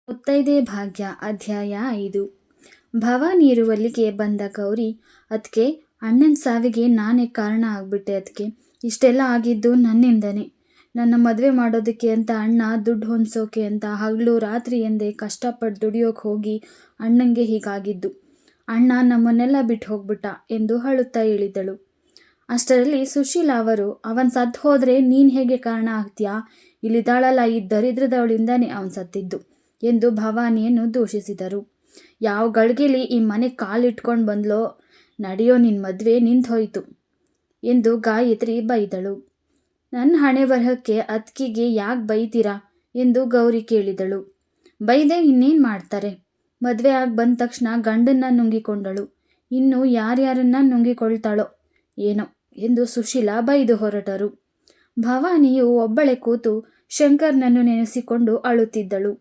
ಮುತ್ತೈದೆ ಭಾಗ್ಯ ಅಧ್ಯಾಯ 5. ಭವಾನಿ ಇರುವಲ್ಲಿಗೆ ಬಂದ ಗೌರಿ, ಅದಕ್ಕೆ ಅಣ್ಣನ ಸಾವಿಗೆ ನಾನೇ ಕಾರಣ ಆಗ್ಬಿಟ್ಟೆ. ಅದಕ್ಕೆ ಇಷ್ಟೆಲ್ಲ ಆಗಿದ್ದು ನನ್ನಿಂದನೇ. ನನ್ನ ಮದುವೆ ಮಾಡೋದಕ್ಕೆ ಅಂತ ಅಣ್ಣ ದುಡ್ಡು ಹೊಂದ್ಸೋಕೆ ಅಂತ ಹಗಲು ರಾತ್ರಿ ಎಂದೇ ಕಷ್ಟಪಟ್ಟು ದುಡಿಯೋಕೆ ಹೋಗಿ ಅಣ್ಣಂಗೆ ಹೀಗಾಗಿದ್ದು. ಅಣ್ಣ ನಮ್ಮನ್ನೆಲ್ಲ ಬಿಟ್ಟು ಹೋಗ್ಬಿಟ್ಟ ಎಂದು ಅಳುತ್ತಾ ಹೇಳಿದಳು. ಅಷ್ಟರಲ್ಲಿ ಸುಶೀಲಾ ಅವರು, ಅವನ್ ಸತ್ತು ಹೋದ್ರೆ ನೀನು ಹೇಗೆ ಕಾರಣ ಆಗ್ತೀಯಾ? ಇಲ್ಲಿದ್ದಾಳಲ್ಲ ಈ ದರಿದ್ರದವಳಿಂದಾನೇ ಅವನು ಸತ್ತಿದ್ದು ಎಂದು ಭವಾನಿಯನ್ನು ದೂಷಿಸಿದರು. ಯಾವ ಗಳಿಗೆಲಿ ಈ ಮನೆ ಕಾಲಿಟ್ಕೊಂಡು ಬಂದ್ಲೋ, ನಡೆಯೋ ನಿನ್ನ ಮದುವೆ ನಿಂತು ಹೋಯಿತು ಎಂದು ಗಾಯತ್ರಿ ಬೈದಳು. ನನ್ನ ಹಣೆ ಬರಹಕ್ಕೆ ಅತ್ತಿಗೆಗೆ ಯಾಕೆ ಬೈತೀರಾ ಎಂದು ಗೌರಿ ಕೇಳಿದಳು. ಬೈದೆ ಇನ್ನೇನು ಮಾಡ್ತಾರೆ? ಮದುವೆ ಆಗಿ ಬಂದ ತಕ್ಷಣ ಗಂಡನ್ನ ನುಂಗಿಕೊಂಡಳು, ಇನ್ನು ಯಾರ್ಯಾರನ್ನ ನುಂಗಿಕೊಳ್ತಾಳೋ ಏನೋ ಎಂದು ಸುಶೀಲಾ ಬೈದು ಹೊರಟರು. ಭವಾನಿಯು ಒಬ್ಬಳೆ ಕೂತು ಶಂಕರ್ನನ್ನು ನೆನೆಸಿಕೊಂಡು ಅಳುತ್ತಿದ್ದಳು.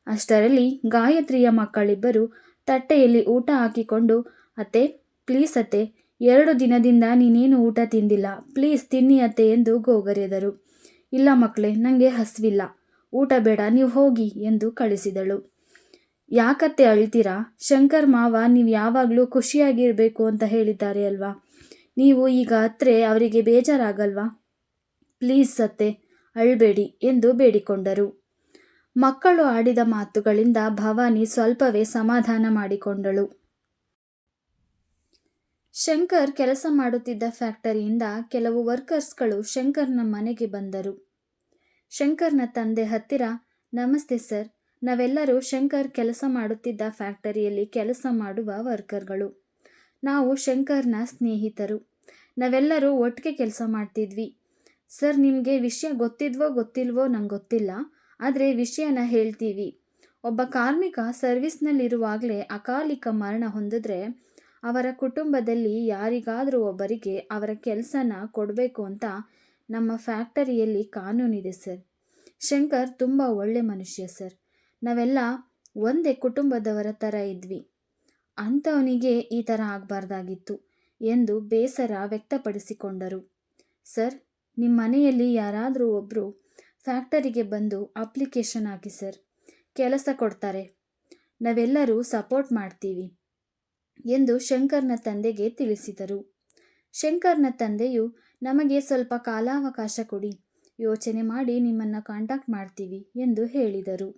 ಅಷ್ಟರಲ್ಲಿ ಗಾಯತ್ರಿಯ ಮಕ್ಕಳಿಬ್ಬರು ತಟ್ಟೆಯಲ್ಲಿ ಊಟ ಹಾಕಿಕೊಂಡು, ಅತ್ತೆ ಪ್ಲೀಸ್ ಅತ್ತೆ, 2 ದಿನದಿಂದ ನೀನೇನು ಊಟ ತಿಂದಿಲ್ಲ, ಪ್ಲೀಸ್ ತಿನ್ನಿ ಅತ್ತೆ ಎಂದು ಗೋಗರೆದರು. ಇಲ್ಲ ಮಕ್ಕಳೇ, ನನಗೆ ಹಸಿವಿಲ್ಲ, ಊಟ ಬೇಡ, ನೀವು ಹೋಗಿ ಎಂದು ಕಳಿಸಿದಳು. ಯಾಕತ್ತೆ ಅಳ್ತೀರಾ? ಶಂಕರ್ ಮಾವ ನೀವು ಯಾವಾಗಲೂ ಖುಷಿಯಾಗಿರಬೇಕು ಅಂತ ಹೇಳಿದ್ದಾರೆ ಅಲ್ವಾ? ನೀವು ಈಗ ಅತ್ರೆ ಅವರಿಗೆ ಬೇಜಾರಾಗಲ್ವಾ? ಪ್ಲೀಸ್ ಅತ್ತೆ ಅಳ್ಬೇಡಿ ಎಂದು ಬೇಡಿಕೊಂಡರು. ಮಕ್ಕಳು ಆಡಿದ ಮಾತುಗಳಿಂದ ಭವಾನಿ ಸ್ವಲ್ಪವೇ ಸಮಾಧಾನ ಮಾಡಿಕೊಂಡಳು. ಶಂಕರ್ ಕೆಲಸ ಮಾಡುತ್ತಿದ್ದ ಫ್ಯಾಕ್ಟರಿಯಿಂದ ಕೆಲವು ವರ್ಕರ್ಸ್ಗಳು ಶಂಕರ್ನ ಮನೆಗೆ ಬಂದರು. ಶಂಕರ್ನ ತಂದೆ ಹತ್ತಿರ, ನಮಸ್ತೆ ಸರ್, ನಾವೆಲ್ಲರೂ ಶಂಕರ್ ಕೆಲಸ ಮಾಡುತ್ತಿದ್ದ ಫ್ಯಾಕ್ಟರಿಯಲ್ಲಿ ಕೆಲಸ ಮಾಡುವ ವರ್ಕರ್ಗಳು. ನಾವು ಶಂಕರ್ನ ಸ್ನೇಹಿತರು. ನಾವೆಲ್ಲರೂ ಒಟ್ಟಿಗೆ ಕೆಲಸ ಮಾಡ್ತಿದ್ವಿ. ಸರ್, ನಿಮಗೆ ವಿಷಯ ಗೊತ್ತಿದ್ವೋ ಗೊತ್ತಿಲ್ವೋ ನಂಗೆ ಗೊತ್ತಿಲ್ಲ, ಆದರೆ ವಿಷಯನ ಹೇಳ್ತೀವಿ. ಒಬ್ಬ ಕಾರ್ಮಿಕ ಸರ್ವಿಸ್ನಲ್ಲಿರುವಾಗಲೇ ಅಕಾಲಿಕ ಮರಣ ಹೊಂದಿದ್ರೆ ಅವರ ಕುಟುಂಬದಲ್ಲಿ ಯಾರಿಗಾದರೂ ಒಬ್ಬರಿಗೆ ಅವರ ಕೆಲಸನ ಕೊಡಬೇಕು ಅಂತ ನಮ್ಮ ಫ್ಯಾಕ್ಟರಿಯಲ್ಲಿ ಕಾನೂನಿದೆ ಸರ್. ಶಂಕರ್ ತುಂಬ ಒಳ್ಳೆ ಮನುಷ್ಯ ಸರ್. ನಾವೆಲ್ಲ ಒಂದೇ ಕುಟುಂಬದವರ ಥರ ಇದ್ವಿ. ಅಂಥವನಿಗೆ ಈ ಥರ ಆಗಬಾರ್ದಾಗಿತ್ತು ಎಂದು ಬೇಸರ ವ್ಯಕ್ತಪಡಿಸಿಕೊಂಡರು. ಸರ್, ನಿಮ್ಮ ಮನೆಯಲ್ಲಿ ಯಾರಾದರೂ ಒಬ್ಬರು ಫ್ಯಾಕ್ಟರಿಗೆ ಬಂದು ಅಪ್ಲಿಕೇಶನ್ ಹಾಕಿ ಸರ್, ಕೆಲಸ ಕೊಡ್ತಾರೆ, ನಾವೆಲ್ಲರೂ ಸಪೋರ್ಟ್ ಮಾಡ್ತೀವಿ ಎಂದು ಶಂಕರ್ನ ತಂದೆಗೆ ತಿಳಿಸಿದರು. ಶಂಕರ್ನ ತಂದೆಯು, ನಮಗೆ ಸ್ವಲ್ಪ ಕಾಲಾವಕಾಶ ಕೊಡಿ, ಯೋಚನೆ ಮಾಡಿ ನಿಮ್ಮನ್ನು ಕಾಂಟ್ಯಾಕ್ಟ್ ಮಾಡ್ತೀವಿ ಎಂದು ಹೇಳಿದರು.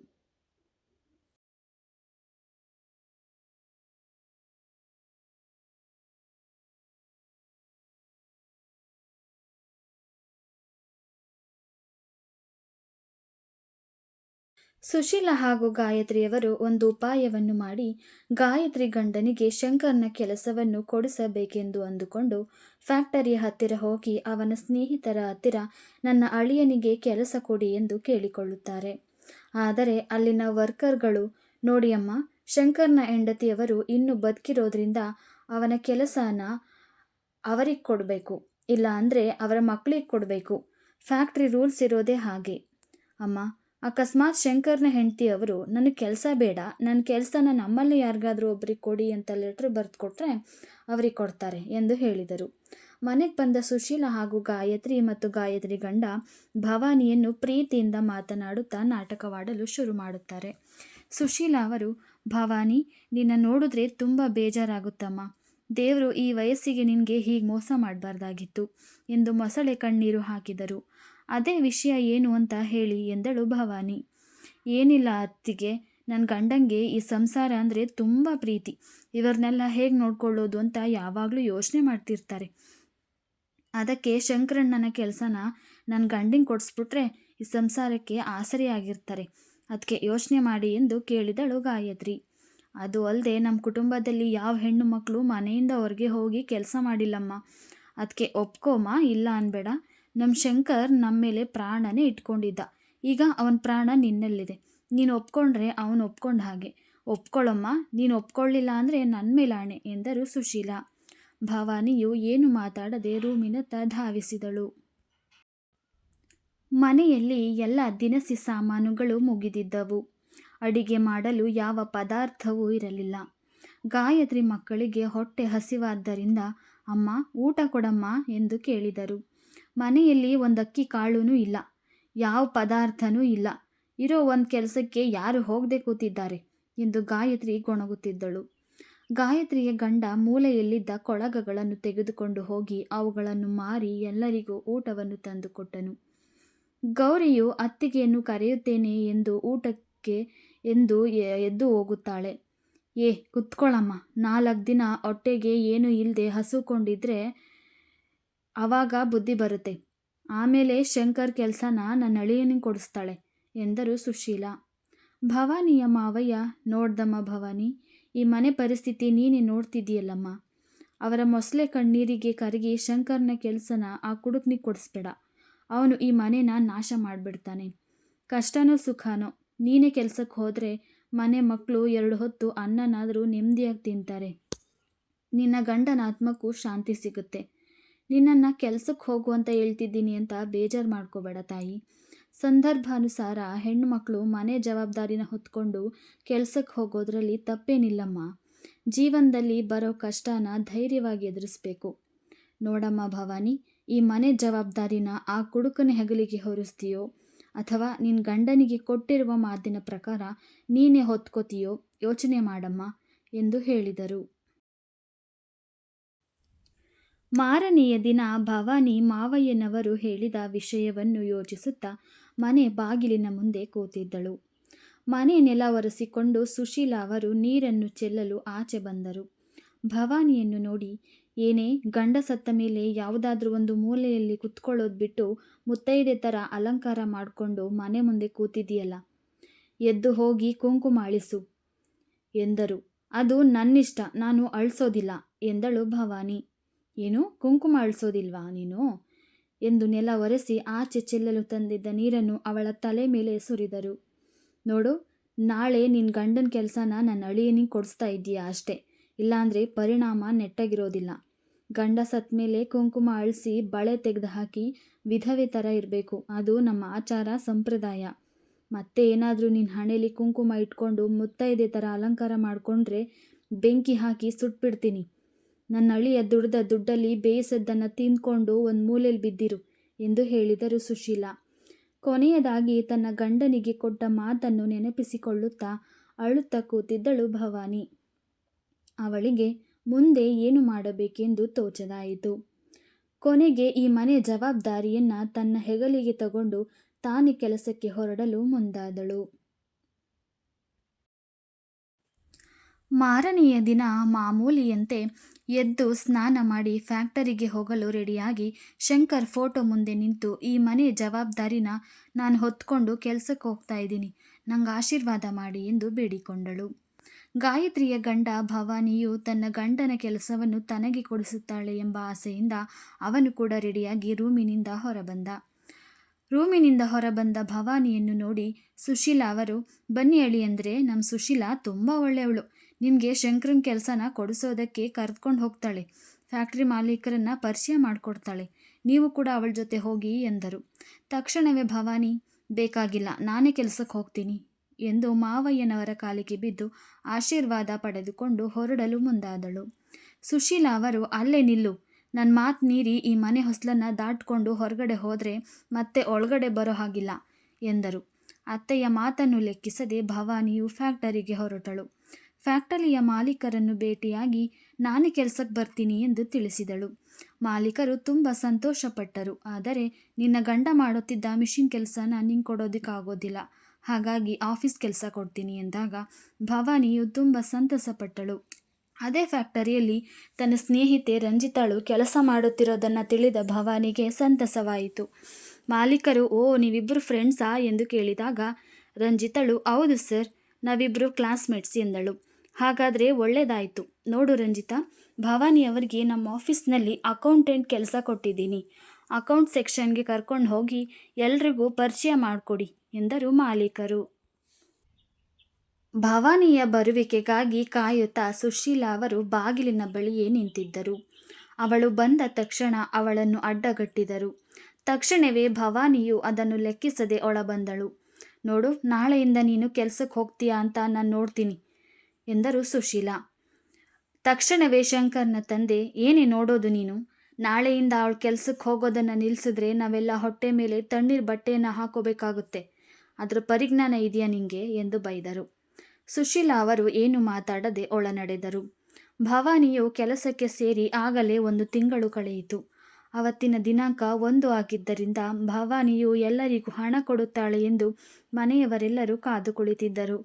ಸುಶೀಲಾ ಹಾಗೂ ಗಾಯತ್ರಿಯವರು ಒಂದು ಉಪಾಯವನ್ನು ಮಾಡಿ ಗಾಯತ್ರಿ ಗಂಡನಿಗೆ ಶಂಕರ್ನ ಕೆಲಸವನ್ನು ಕೊಡಿಸಬೇಕೆಂದು ಅಂದುಕೊಂಡು ಫ್ಯಾಕ್ಟರಿಯ ಹತ್ತಿರ ಹೋಗಿ ಅವನ ಸ್ನೇಹಿತರ ಹತ್ತಿರ ನನ್ನ ಅಳಿಯನಿಗೆ ಕೆಲಸ ಕೊಡಿ ಎಂದು ಕೇಳಿಕೊಳ್ಳುತ್ತಾರೆ. ಆದರೆ ಅಲ್ಲಿನ ವರ್ಕರ್ಗಳು, ನೋಡಿ ಅಮ್ಮ, ಶಂಕರ್ನ ಹೆಂಡತಿಯವರು ಇನ್ನೂ ಬದುಕಿರೋದ್ರಿಂದ ಅವನ ಕೆಲಸನ ಅವರಿಗೆ ಕೊಡಬೇಕು, ಇಲ್ಲ ಅಂದರೆ ಅವರ ಮಕ್ಕಳಿಗೆ ಕೊಡಬೇಕು, ಫ್ಯಾಕ್ಟ್ರಿ ರೂಲ್ಸ್ ಇರೋದೇ ಹಾಗೆ. ಅಮ್ಮ, ಅಕಸ್ಮಾತ್ ಶಂಕರ್ನ ಹೆಂಡತಿಯವರು ನನಗೆ ಕೆಲಸ ಬೇಡ, ನನ್ನ ಕೆಲಸನ ನಮ್ಮಲ್ಲಿ ಯಾರಿಗಾದರೂ ಒಬ್ರಿಗೆ ಕೊಡಿ ಅಂತ ಲೆಟ್ರ್ ಬರೆದು ಕೊಟ್ಟರೆ ಅವ್ರಿಗೆ ಕೊಡ್ತಾರೆ ಎಂದು ಹೇಳಿದರು. ಮನೆಗೆ ಬಂದ ಸುಶೀಲಾ ಹಾಗೂ ಗಾಯತ್ರಿ ಮತ್ತು ಗಾಯತ್ರಿ ಗಂಡ ಭವಾನಿಯನ್ನು ಪ್ರೀತಿಯಿಂದ ಮಾತನಾಡುತ್ತಾ ನಾಟಕವಾಡಲು ಶುರು ಮಾಡುತ್ತಾರೆ. ಸುಶೀಲಾ ಅವರು, ಭವಾನಿ, ನಿನ್ನ ನೋಡಿದ್ರೆ ತುಂಬ ಬೇಜಾರಾಗುತ್ತಮ್ಮ. ದೇವರು ಈ ವಯಸ್ಸಿಗೆ ನಿನಗೆ ಹೀಗೆ ಮೋಸ ಮಾಡಬಾರ್ದಾಗಿತ್ತು ಎಂದು ಮೊಸಳೆ ಕಣ್ಣೀರು ಹಾಕಿದರು. ಅದೇ ವಿಷಯ ಏನು ಅಂತ ಹೇಳಿ ಎಂದಳು ಭವಾನಿ. ಏನಿಲ್ಲ ಅತ್ತಿಗೆ, ನನ್ನ ಗಂಡಂಗೆ ಈ ಸಂಸಾರ ಅಂದರೆ ತುಂಬ ಪ್ರೀತಿ. ಇವರನ್ನೆಲ್ಲ ಹೇಗೆ ನೋಡ್ಕೊಳ್ಳೋದು ಅಂತ ಯಾವಾಗಲೂ ಯೋಚನೆ ಮಾಡ್ತಿರ್ತಾರೆ. ಅದಕ್ಕೆ ಶಂಕರಣ್ಣನ ಕೆಲಸನ ನನ್ನ ಗಂಡಿಗೆ ಕೊಡಿಸ್ಬಿಟ್ರೆ ಈ ಸಂಸಾರಕ್ಕೆ ಆಸರೆಯಾಗಿರ್ತಾರೆ. ಅದಕ್ಕೆ ಯೋಚನೆ ಮಾಡಿ ಎಂದು ಕೇಳಿದಳು ಗಾಯತ್ರಿ. ಅದು ಅಲ್ಲದೆ ನಮ್ಮ ಕುಟುಂಬದಲ್ಲಿ ಯಾವ ಹೆಣ್ಣು ಮಕ್ಕಳು ಮನೆಯಿಂದ ಹೊರಗೆ ಹೋಗಿ ಕೆಲಸ ಮಾಡಿಲ್ಲಮ್ಮ. ಅದಕ್ಕೆ ಒಪ್ಕೋಮ್ಮ, ಇಲ್ಲ ಅನ್ಬೇಡ. ನಮ್ಮ ಶಂಕರ್ ನಮ್ಮ ಮೇಲೆ ಪ್ರಾಣನೇ ಇಟ್ಕೊಂಡಿದ್ದ. ಈಗ ಅವನ ಪ್ರಾಣ ನಿನ್ನಲ್ಲಿದೆ. ನೀನು ಒಪ್ಕೊಂಡ್ರೆ ಅವನು ಒಪ್ಕೊಂಡ ಹಾಗೆ. ಒಪ್ಕೊಳ್ಳಮ್ಮ, ನೀನು ಒಪ್ಕೊಳ್ಳಿಲ್ಲ ಅಂದರೆ ನನ್ನ ಮೇಲೆ ಆಣೆ ಎಂದರು ಸುಶೀಲಾ. ಭವಾನಿಯು ಏನು ಮಾತಾಡದೆ ರೂಮಿನತ್ತ ಧಾವಿಸಿದಳು. ಮನೆಯಲ್ಲಿ ಎಲ್ಲ ದಿನಸಿ ಸಾಮಾನುಗಳು ಮುಗಿದಿದ್ದವು. ಅಡಿಗೆ ಮಾಡಲು ಯಾವ ಪದಾರ್ಥವೂ ಇರಲಿಲ್ಲ. ಗಾಯತ್ರಿ ಮಕ್ಕಳಿಗೆ ಹೊಟ್ಟೆ ಹಸಿವಾದ್ದರಿಂದ, ಅಮ್ಮ ಊಟ ಕೊಡಮ್ಮ ಎಂದು ಕೇಳಿದರು. ಮನೆಯಲ್ಲಿ ಒಂದಕ್ಕಿ ಕಾಳೂ ಇಲ್ಲ, ಯಾವ ಪದಾರ್ಥನೂ ಇಲ್ಲ. ಇರೋ ಒಂದು ಕೆಲಸಕ್ಕೆ ಯಾರು ಹೋಗದೆ ಕೂತಿದ್ದಾರೆ ಎಂದು ಗಾಯತ್ರಿ ಗೊಣಗುತ್ತಿದ್ದಳು. ಗಾಯತ್ರಿಯ ಗಂಡ ಮೂಲೆಯಲ್ಲಿದ್ದ ಕೊಳಗಗಳನ್ನು ತೆಗೆದುಕೊಂಡು ಹೋಗಿ ಅವುಗಳನ್ನು ಮಾರಿ ಎಲ್ಲರಿಗೂ ಊಟವನ್ನು ತಂದುಕೊಟ್ಟನು. ಗೌರಿಯು ಅತ್ತಿಗೆಯನ್ನು ಕರೆಯುತ್ತೇನೆ ಎಂದು ಊಟಕ್ಕೆ ಎದ್ದು ಹೋಗುತ್ತಾಳೆ. ಕುತ್ಕೊಳ್ಳಮ್ಮ, 4 ದಿನ ಹೊಟ್ಟೆಗೆ ಏನು ಇಲ್ಲದೆ ಹಸುಕೊಂಡಿದ್ರೆ ಆವಾಗ ಬುದ್ಧಿ ಬರುತ್ತೆ. ಆಮೇಲೆ ಶಂಕರ್ ಕೆಲಸನ ನನ್ನ ಅಳಿಯನಿಗೆ ಕೊಡಿಸ್ತಾಳೆ ಎಂದರು ಸುಶೀಲಾ. ಭವಾನಿಯ ಮಾವಯ್ಯ, ನೋಡ್ದಮ್ಮ ಭವಾನಿ, ಈ ಮನೆ ಪರಿಸ್ಥಿತಿ ನೀನೇ ನೋಡ್ತಿದ್ದೀಯಲ್ಲಮ್ಮ. ಅವರ ಮೊಸಳೆ ಕಣ್ಣೀರಿಗೆ ಕರಗಿ ಶಂಕರ್ನ ಕೆಲಸನ ಆ ಕುಡುಕ್ನಿಗೆ ಕೊಡಿಸ್ಬೇಡ. ಅವನು ಈ ಮನೆನ ನಾಶ ಮಾಡಿಬಿಡ್ತಾನೆ. ಕಷ್ಟನೋ ಸುಖನೋ ನೀನೇ ಕೆಲಸಕ್ಕೆ ಹೋದರೆ ಮನೆ ಮಕ್ಕಳು 2 ಹೊತ್ತು ಅನ್ನನಾದರೂ ನೆಮ್ಮದಿಯಾಗಿ ತಿಂತಾರೆ. ನಿನ್ನ ಗಂಡನ ಆತ್ಮಕ್ಕೂ ಶಾಂತಿ ಸಿಗುತ್ತೆ. ನಿನ್ನನ್ನು ಕೆಲಸಕ್ಕೆ ಹೋಗು ಅಂತ ಹೇಳ್ತಿದ್ದೀನಿ ಅಂತ ಬೇಜಾರು ಮಾಡ್ಕೋಬೇಡ ತಾಯಿ. ಸಂದರ್ಭಾನುಸಾರ ಹೆಣ್ಣುಮಕ್ಕಳು ಮನೆ ಜವಾಬ್ದಾರಿನ ಹೊತ್ಕೊಂಡು ಕೆಲಸಕ್ಕೆ ಹೋಗೋದ್ರಲ್ಲಿ ತಪ್ಪೇನಿಲ್ಲಮ್ಮ. ಜೀವನದಲ್ಲಿ ಬರೋ ಕಷ್ಟನ ಧೈರ್ಯವಾಗಿ ಎದುರಿಸ್ಬೇಕು. ನೋಡಮ್ಮ ಭವಾನಿ, ಈ ಮನೆ ಜವಾಬ್ದಾರಿನ ಆ ಕುಡುಕನ ಹೆಗಲಿಗೆ ಹೊರಿಸ್ತೀಯೋ ಅಥವಾ ನಿನ್ನ ಗಂಡನಿಗೆ ಕೊಟ್ಟಿರುವ ಮಾತಿನ ಪ್ರಕಾರ ನೀನೇ ಹೊತ್ಕೋತೀಯೋ ಯೋಚನೆ ಮಾಡಮ್ಮ ಎಂದು ಹೇಳಿದರು. ಮಾರನೆಯ ದಿನ ಭವಾನಿ ಮಾವಯ್ಯನವರು ಹೇಳಿದ ವಿಷಯವನ್ನು ಯೋಚಿಸುತ್ತಾ ಮನೆ ಬಾಗಿಲಿನ ಮುಂದೆ ಕೂತಿದ್ದಳು. ಮನೆ ನೆಲ ಒರೆಸಿಕೊಂಡು ಸುಶೀಲಾ ಅವರು ನೀರನ್ನು ಚೆಲ್ಲಲು ಆಚೆ ಬಂದರು. ಭವಾನಿಯನ್ನು ನೋಡಿ, ಏನೇ ಗಂಡ ಸತ್ತ ಮೇಲೆ ಯಾವುದಾದ್ರೂ ಒಂದು ಮೂಲೆಯಲ್ಲಿ ಕುತ್ಕೊಳ್ಳೋದು ಬಿಟ್ಟು ಮುತ್ತೈದೆ ಥರ ಅಲಂಕಾರ ಮಾಡಿಕೊಂಡು ಮನೆ ಮುಂದೆ ಕೂತಿದೆಯಲ್ಲ, ಎದ್ದು ಹೋಗಿ ಕುಂಕುಮ ಅಳಿಸು ಎಂದರು. ಅದು ನನ್ನಿಷ್ಟ, ನಾನು ಅಳಿಸೋದಿಲ್ಲ ಎಂದಳು ಭವಾನಿ. ಏನು, ಕುಂಕುಮ ಅಳಿಸೋದಿಲ್ವಾ ನೀನು ಎಂದು ನೆಲ ಒರೆಸಿ ಆಚೆ ಚೆಲ್ಲಲು ತಂದಿದ್ದ ನೀರನ್ನು ಅವಳ ತಲೆ ಮೇಲೆ ಸುರಿದರು. ನೋಡು, ನಾಳೆ ನಿನ್ನ ಗಂಡನ ಕೆಲಸನ ನನ್ನ ಅಳಿಯನಿಗೆ ಕೊಡಿಸ್ತಾ ಇದ್ದೀಯಾ ಅಷ್ಟೇ, ಇಲ್ಲಾಂದರೆ ಪರಿಣಾಮ ನೆಟ್ಟಗಿರೋದಿಲ್ಲ. ಗಂಡ ಸತ್ತ ಮೇಲೆ ಕುಂಕುಮ ಅಳಿಸಿ ಬಳೆ ತೆಗೆದು ಹಾಕಿ ವಿಧವೆ ಥರ ಇರಬೇಕು. ಅದು ನಮ್ಮ ಆಚಾರ ಸಂಪ್ರದಾಯ. ಮತ್ತೆ ಏನಾದರೂ ನಿನ್ನ ಹಣೆಯಲ್ಲಿ ಕುಂಕುಮ ಇಟ್ಕೊಂಡು ಮುತ್ತೈದೆ ಥರ ಅಲಂಕಾರ ಮಾಡಿಕೊಂಡ್ರೆ ಬೆಂಕಿ ಹಾಕಿ ಸುಟ್ಬಿಡ್ತೀನಿ. ನನ್ನ ಅಳಿಯ ದುಡ್ದ ದುಡ್ಡಲ್ಲಿ ಬೇಯಿಸದ್ದನ್ನು ತಿಂದ್ಕೊಂಡು ಒಂದು ಮೂಲೆಯಲ್ಲಿ ಬಿದ್ದಿರು ಎಂದು ಹೇಳಿದರು ಸುಶೀಲಾ. ಕೊನೆಯದಾಗಿ ತನ್ನ ಗಂಡನಿಗೆ ಕೊಟ್ಟ ಮಾತನ್ನು ನೆನಪಿಸಿಕೊಳ್ಳುತ್ತಾ ಅಳುತ್ತಾ ಕೂತಿದ್ದಳು ಭವಾನಿ. ಅವಳಿಗೆ ಮುಂದೆ ಏನು ಮಾಡಬೇಕೆಂದು ತೋಚದಾಯಿತು. ಕೊನೆಗೆ ಈ ಮನೆ ಜವಾಬ್ದಾರಿಯನ್ನು ತನ್ನ ಹೆಗಲಿಗೆ ತಗೊಂಡು ತಾನೇ ಕೆಲಸಕ್ಕೆ ಹೊರಡಲು ಮುಂದಾದಳು. ಮಾರನೆಯ ದಿನ ಮಾಮೂಲಿಯಂತೆ ಎದ್ದು ಸ್ನಾನ ಮಾಡಿ ಫ್ಯಾಕ್ಟರಿಗೆ ಹೋಗಲು ರೆಡಿಯಾಗಿ ಶಂಕರ್ ಫೋಟೋ ಮುಂದೆ ನಿಂತು, ಈ ಮನೆ ಜವಾಬ್ದಾರಿನ ನಾನು ಹೊತ್ಕೊಂಡು ಕೆಲಸಕ್ಕೆ ಹೋಗ್ತಾ ಇದ್ದೀನಿ, ನಂಗೆ ಆಶೀರ್ವಾದ ಮಾಡಿ ಎಂದು ಬೇಡಿಕೊಂಡಳು. ಗಾಯತ್ರಿಯ ಗಂಡ ಭವಾನಿಯು ತನ್ನ ಗಂಡನ ಕೆಲಸವನ್ನು ತನಗೆ ಕೊಡಿಸುತ್ತಾಳೆ ಎಂಬ ಆಸೆಯಿಂದ ಅವನು ಕೂಡ ರೆಡಿಯಾಗಿ ರೂಮಿನಿಂದ ಹೊರಬಂದ ಭವಾನಿಯನ್ನು ನೋಡಿ ಸುಶೀಲಾ ಅವರು, ಬನ್ನಿ ಅಳಿಯಂದ್ರೆ, ನಮ್ಮ ಸುಶೀಲಾ ತುಂಬ ಒಳ್ಳೆಯವಳು. ನಿಮಗೆ ಶಂಕರನ ಕೆಲಸನ ಕೊಡಿಸೋದಕ್ಕೆ ಕರೆದುಕೊಂಡು ಹೋಗ್ತಾಳೆ. ಫ್ಯಾಕ್ಟ್ರಿ ಮಾಲೀಕರನ್ನು ಪರಿಚಯ ಮಾಡಿಕೊಡ್ತಾಳೆ. ನೀವು ಕೂಡ ಅವಳ ಜೊತೆ ಹೋಗಿ ಎಂದರು. ತಕ್ಷಣವೇ ಭವಾನಿ, ಬೇಕಾಗಿಲ್ಲ, ನಾನೇ ಕೆಲಸಕ್ಕೆ ಹೋಗ್ತೀನಿ ಎಂದು ಮಾವಯ್ಯನವರ ಕಾಲಿಗೆ ಬಿದ್ದು ಆಶೀರ್ವಾದ ಪಡೆದುಕೊಂಡು ಹೊರಡಲು ಮುಂದಾದಳು. ಸುಶೀಲಾ ಅವರು, ಅಲ್ಲೇ ನಿಲ್ಲು, ನನ್ನ ಮಾತು ಮೀರಿ ಈ ಮನೆ ಹೊಸಲನ್ನು ದಾಟ್ಕೊಂಡು ಹೊರಗಡೆ ಹೋದರೆ ಮತ್ತೆ ಒಳಗಡೆ ಬರೋ ಹಾಗಿಲ್ಲ ಎಂದರು. ಅತ್ತೆಯ ಮಾತನ್ನು ಲೆಕ್ಕಿಸದೆ ಭವಾನಿಯು ಫ್ಯಾಕ್ಟರಿಗೆ ಹೊರಟಳು. ಫ್ಯಾಕ್ಟರಿಯ ಮಾಲೀಕರನ್ನು ಭೇಟಿಯಾಗಿ ನಾನೇ ಕೆಲಸಕ್ಕೆ ಬರ್ತೀನಿ ಎಂದು ತಿಳಿಸಿದಳು. ಮಾಲೀಕರು ತುಂಬ ಸಂತೋಷಪಟ್ಟರು. ಆದರೆ ನಿನ್ನ ಗಂಡ ಮಾಡುತ್ತಿದ್ದ ಮಿಷಿನ್ ಕೆಲಸನ ನಿಂಗೆ ಕೊಡೋದಕ್ಕಾಗೋದಿಲ್ಲ, ಹಾಗಾಗಿ ಆಫೀಸ್ ಕೆಲಸ ಕೊಡ್ತೀನಿ ಎಂದಾಗ ಭವಾನಿಯು ತುಂಬ ಸಂತಸಪಟ್ಟಳು. ಅದೇ ಫ್ಯಾಕ್ಟರಿಯಲ್ಲಿ ತನ್ನ ಸ್ನೇಹಿತೆ ರಂಜಿತಾಳು ಕೆಲಸ ಮಾಡುತ್ತಿರೋದನ್ನು ತಿಳಿದ ಭವಾನಿಗೆ ಸಂತಸವಾಯಿತು. ಮಾಲೀಕರು, ಓ ನೀವಿಬ್ಬರು ಫ್ರೆಂಡ್ಸಾ ಎಂದು ಕೇಳಿದಾಗ ರಂಜಿತಾಳು, ಹೌದು ಸರ್, ನಾವಿಬ್ಬರು ಕ್ಲಾಸ್ಮೇಟ್ಸ್ ಎಂದಳು. ಹಾಗಾದರೆ ಒಳ್ಳೆಯದಾಯಿತು. ನೋಡು ರಂಜಿತಾ, ಭವಾನಿಯವರಿಗೆ ನಮ್ಮ ಆಫೀಸ್ನಲ್ಲಿ ಅಕೌಂಟೆಂಟ್ ಕೆಲಸ ಕೊಟ್ಟಿದ್ದೀನಿ. ಅಕೌಂಟ್ ಸೆಕ್ಷನ್ಗೆ ಕರ್ಕೊಂಡು ಹೋಗಿ ಎಲ್ರಿಗೂ ಪರಿಚಯ ಮಾಡಿಕೊಡಿ ಎಂದರು ಮಾಲೀಕರು. ಭವಾನಿಯ ಬರುವಿಕೆಗಾಗಿ ಕಾಯುತ್ತಾ ಸುಶೀಲಾ ಅವರು ಬಾಗಿಲಿನ ಬಳಿಯೇ ನಿಂತಿದ್ದರು. ಅವಳು ಬಂದ ತಕ್ಷಣ ಅವಳನ್ನು ಅಡ್ಡಗಟ್ಟಿದರು. ತಕ್ಷಣವೇ ಭವಾನಿಯು ಅದನ್ನು ಲೆಕ್ಕಿಸದೆ ಒಳಬಂದಳು. ನೋಡು, ನಾಳೆಯಿಂದ ನೀನು ಕೆಲಸಕ್ಕೆ ಹೋಗ್ತೀಯಾ ಅಂತ ನಾನು ನೋಡ್ತೀನಿ ಎಂದರು ಸುಶೀಲಾ. ತಕ್ಷಣವೇ ಶಂಕರ್ನ ತಂದೆ, ಏನೇ ನೋಡೋದು ನೀನು? ನಾಳೆಯಿಂದ ಅವಳು ಕೆಲಸಕ್ಕೆ ಹೋಗೋದನ್ನು ನಿಲ್ಲಿಸಿದ್ರೆ ನಾವೆಲ್ಲ ಹೊಟ್ಟೆ ಮೇಲೆ ತಣ್ಣೀರು ಬಟ್ಟೆಯನ್ನು ಹಾಕೋಬೇಕಾಗುತ್ತೆ. ಅದರ ಪರಿಜ್ಞಾನ ಇದೆಯಾ ನಿಂಗೆ ಎಂದು ಬೈದರು. ಸುಶೀಲಾ ಅವರು ಏನು ಮಾತಾಡದೆ ಒಳನಡೆದರು. ಭವಾನಿಯು ಕೆಲಸಕ್ಕೆ ಸೇರಿ ಆಗಲೇ 1 ತಿಂಗಳು ಕಳೆಯಿತು. ಅವತ್ತಿನ ದಿನಾಂಕ 1 ಆಗಿದ್ದರಿಂದ ಭವಾನಿಯು ಎಲ್ಲರಿಗೂ ಹಣ ಕೊಡುತ್ತಾಳೆ ಎಂದು ಮನೆಯವರೆಲ್ಲರೂ ಕಾದು ಕುಳಿತಿದ್ದರು.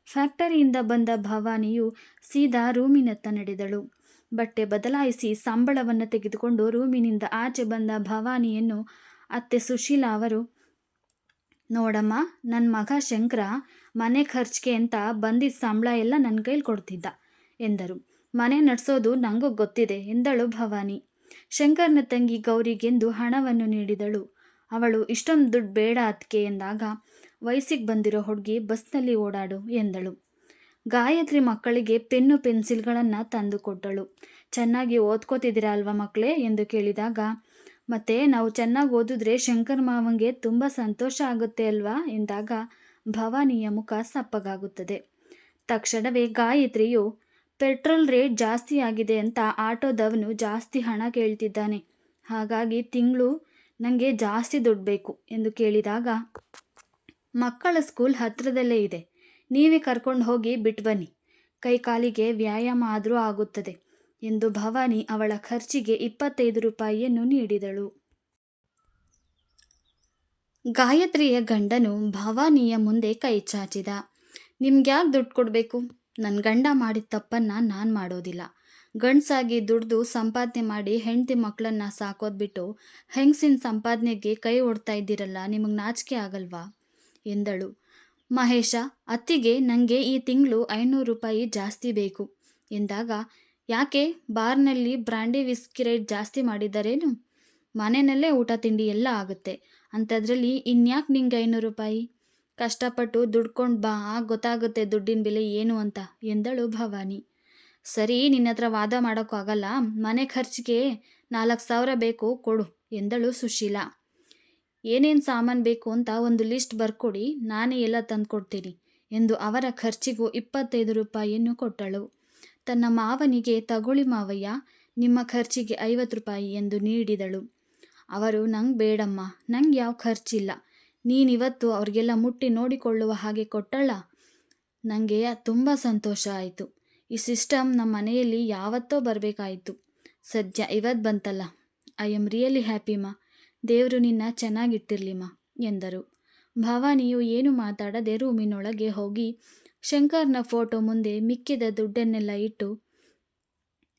ಫ್ಯಾಕ್ಟರಿಯಿಂದ ಬಂದ ಭವಾನಿಯು ಸೀದಾ ರೂಮಿನತ್ತ ನಡೆದಳು. ಬಟ್ಟೆ ಬದಲಾಯಿಸಿ ಸಂಬಳವನ್ನು ತೆಗೆದುಕೊಂಡು ರೂಮಿನಿಂದ ಆಚೆ ಬಂದ ಭವಾನಿಯನ್ನು ಅತ್ತೆ ಸುಶೀಲಾ ಅವರು, ನೋಡಮ್ಮ, ನನ್ನ ಮಗ ಶಂಕರ ಮನೆ ಖರ್ಚಿಗೆ ಅಂತ ಬಂದಿದ್ದ ಸಂಬಳ ಎಲ್ಲ ನನ್ನ ಕೈಲಿ ಕೊಡ್ತಿದ್ದ ಎಂದರು. ಮನೆ ನಡೆಸೋದು ನನಗೂ ಗೊತ್ತಿದೆ ಎಂದಳು ಭವಾನಿ. ಶಂಕರ್ನ ತಂಗಿ ಗೌರಿಗೆಂದು ಹಣವನ್ನು ನೀಡಿದಳು. ಅವಳು, ಇಷ್ಟೊಂದು ದುಡ್ಡು ಬೇಡ ಅದಕ್ಕೆ ಎಂದಾಗ, ವಯಸ್ಸಿಗೆ ಬಂದಿರೋ ಹುಡುಗಿ, ಬಸ್ನಲ್ಲಿ ಓಡಾಡು ಎಂದಳು. ಗಾಯತ್ರಿ ಮಕ್ಕಳಿಗೆ ಪೆನ್ನು ಪೆನ್ಸಿಲ್ಗಳನ್ನು ತಂದು ಕೊಟ್ಟಳು. ಚೆನ್ನಾಗಿ ಓದ್ಕೋತಿದ್ದೀರಾ ಅಲ್ವಾ ಮಕ್ಕಳೇ ಎಂದು ಕೇಳಿದಾಗ, ಮತ್ತೆ ನಾವು ಚೆನ್ನಾಗಿ ಓದಿದ್ರೆ ಶಂಕರ್ ಮಾವಂಗೆ ತುಂಬ ಸಂತೋಷ ಆಗುತ್ತೆ ಅಲ್ವಾ ಎಂದಾಗ ಭವಾನಿಯ ಮುಖ ಸಪ್ಪಗಾಗುತ್ತದೆ. ತಕ್ಷಣವೇ ಗಾಯತ್ರಿಯು, ಪೆಟ್ರೋಲ್ ರೇಟ್ ಜಾಸ್ತಿ ಆಗಿದೆ ಅಂತ ಆಟೋದವನು ಜಾಸ್ತಿ ಹಣ ಕೇಳ್ತಿದ್ದಾನೆ, ಹಾಗಾಗಿ ತಿಂಗಳು ನನಗೆ ಜಾಸ್ತಿ ದುಡ್ಡು ಬೇಕು ಎಂದು ಕೇಳಿದಾಗ, ಮಕ್ಕಳ ಸ್ಕೂಲ್ ಹತ್ತಿರದಲ್ಲೇ ಇದೆ, ನೀವೇ ಕರ್ಕೊಂಡು ಹೋಗಿ ಬಿಟ್ಟು ಬನ್ನಿ, ಕೈ ಕಾಲಿಗೆ ವ್ಯಾಯಾಮ ಆದರೂ ಆಗುತ್ತದೆ ಎಂದು ಭವಾನಿ ಅವಳ ಖರ್ಚಿಗೆ 25 ರೂಪಾಯಿಯನ್ನು ನೀಡಿದಳು. ಗಾಯತ್ರಿಯ ಗಂಡನು ಭವಾನಿಯ ಮುಂದೆ ಕೈ ಚಾಚಿದ. ನಿಮ್ಗ್ಯಾಕೆ ದುಡ್ಡು ಕೊಡಬೇಕು? ನನ್ನ ಗಂಡ ಮಾಡಿದ ತಪ್ಪನ್ನು ನಾನು ಮಾಡೋದಿಲ್ಲ. ಗಂಡಸಾಗಿ ದುಡ್ದು ಸಂಪಾದನೆ ಮಾಡಿ ಹೆಂಡತಿ ಮಕ್ಕಳನ್ನು ಸಾಕೋದು ಬಿಟ್ಟು ಹೆಂಗಸಿನ ಸಂಪಾದನೆಗೆ ಕೈ ಓಡ್ತಾ ಇದ್ದೀರಲ್ಲ, ನಿಮಗೆ ನಾಚಿಕೆ ಆಗಲ್ವಾ ಎಂದಳು. ಮಹೇಶ, ಅತ್ತಿಗೆ ನನಗೆ ಈ ತಿಂಗಳು 500 ರೂಪಾಯಿ ಜಾಸ್ತಿ ಬೇಕು ಎಂದಾಗ, ಯಾಕೆ, ಬಾರ್ನಲ್ಲಿ ಬ್ರಾಂಡಿ ವಿಸ್ಕಿ ರೇಟ್ ಜಾಸ್ತಿ ಮಾಡಿದ್ದಾರೇನು? ಮನೆಯಲ್ಲೇ ಊಟ ತಿಂಡಿ ಎಲ್ಲ ಆಗುತ್ತೆ, ಅಂಥದ್ರಲ್ಲಿ ಇನ್ಯಾಕೆ ನಿಂಗೆ 500 ರೂಪಾಯಿ? ಕಷ್ಟಪಟ್ಟು ದುಡ್ಕೊಂಡು ಬಾ, ಆಗ ಗೊತ್ತಾಗುತ್ತೆ ದುಡ್ಡಿನ ಬೆಲೆ ಏನು ಅಂತ ಎಂದಳು ಭವಾನಿ. ಸರಿ, ನಿನ್ನ ಹತ್ರ ವಾದ ಮಾಡೋಕ್ಕಾಗಲ್ಲ, ಮನೆ ಖರ್ಚಿಗೆ 4,000 ಬೇಕು, ಕೊಡು ಎಂದಳು ಸುಶೀಲಾ. ಏನೇನು ಸಾಮಾನು ಬೇಕು ಅಂತ ಒಂದು ಲಿಸ್ಟ್ ಬರ್ಕೊಡಿ, ನಾನೇ ಎಲ್ಲ ತಂದುಕೊಡ್ತೀನಿ ಎಂದು ಅವರ ಖರ್ಚಿಗೂ 25 ರೂಪಾಯಿಯನ್ನು ಕೊಟ್ಟಳು. ತನ್ನ ಮಾವನಿಗೆ, ತಗೊಳ್ಳಿ ಮಾವಯ್ಯ, ನಿಮ್ಮ ಖರ್ಚಿಗೆ 50 ರೂಪಾಯಿ ಎಂದು ನೀಡಿದಳು. ಅವರು, ನಂಗೆ ಬೇಡಮ್ಮ, ನಂಗೆ ಯಾವ ಖರ್ಚಿಲ್ಲ, ನೀನಿವತ್ತು ಅವ್ರಿಗೆಲ್ಲ ಮುಟ್ಟಿ ನೋಡಿಕೊಳ್ಳುವ ಹಾಗೆ ಕೊಟ್ಟಲ್ಲ, ನನಗೆ ತುಂಬ ಸಂತೋಷ ಆಯಿತು. ಈ ಸಿಸ್ಟಮ್ ನಮ್ಮ ಮನೆಯಲ್ಲಿ ಯಾವತ್ತೋ ಬರಬೇಕಾಯಿತು, ಸದ್ಯ ಇವತ್ತು ಬಂತಲ್ಲ, ಐ ಆಮ್ ರಿಯಲಿ ಹ್ಯಾಪಿಮಾ, ದೇವರು ನಿನ್ನ ಚೆನ್ನಾಗಿಟ್ಟಿರ್ಲಿಮ್ಮ ಎಂದರು. ಭವಾನಿಯು ಏನು ಮಾತಾಡದೆ ರೂಮಿನೊಳಗೆ ಹೋಗಿ ಶಂಕರ್ನ ಫೋಟೋ ಮುಂದೆ ಮಿಕ್ಕಿದ ದುಡ್ಡನ್ನೆಲ್ಲ ಇಟ್ಟು,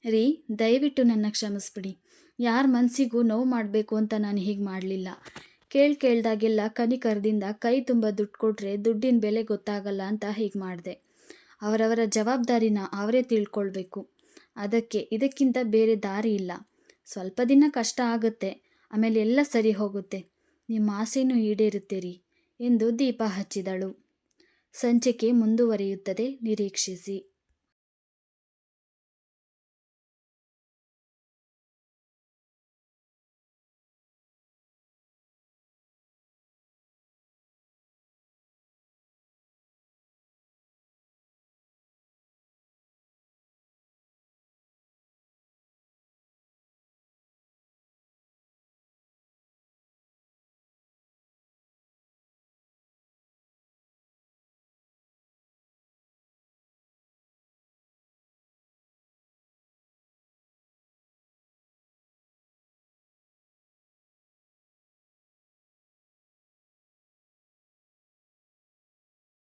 ರೀ, ದಯವಿಟ್ಟು ನನ್ನ ಕ್ಷಮಿಸ್ಬಿಡಿ, ಯಾರ ಮನಸ್ಸಿಗೂ ನೋವು ಮಾಡಬೇಕು ಅಂತ ನಾನು ಹೀಗೆ ಮಾಡಲಿಲ್ಲ. ಕೇಳ್ದಾಗೆಲ್ಲ ಕನಿಕರದಿಂದ ಕೈ ತುಂಬ ದುಡ್ಡು ಕೊಟ್ಟರೆ ದುಡ್ಡಿನ ಬೆಲೆ ಗೊತ್ತಾಗಲ್ಲ ಅಂತ ಹೀಗೆ ಮಾಡಿದೆ. ಅವರವರ ಜವಾಬ್ದಾರಿನ ಅವರೇ ತಿಳ್ಕೊಳ್ಬೇಕು, ಇದಕ್ಕಿಂತ ಬೇರೆ ದಾರಿ ಇಲ್ಲ. ಸ್ವಲ್ಪ ದಿನ ಕಷ್ಟ ಆಗುತ್ತೆ, ಆಮೇಲೆ ಎಲ್ಲ ಸರಿ ಹೋಗುತ್ತೆ, ನಿಮ್ಮ ಆಸೆನೂ ಈಡೇರುತ್ತೀರಿ ಎಂದು ದೀಪ ಹಚ್ಚಿದಳು. ಸಂಚಿಕೆ ಮುಂದುವರಿಯುತ್ತದೆ, ನಿರೀಕ್ಷಿಸಿ.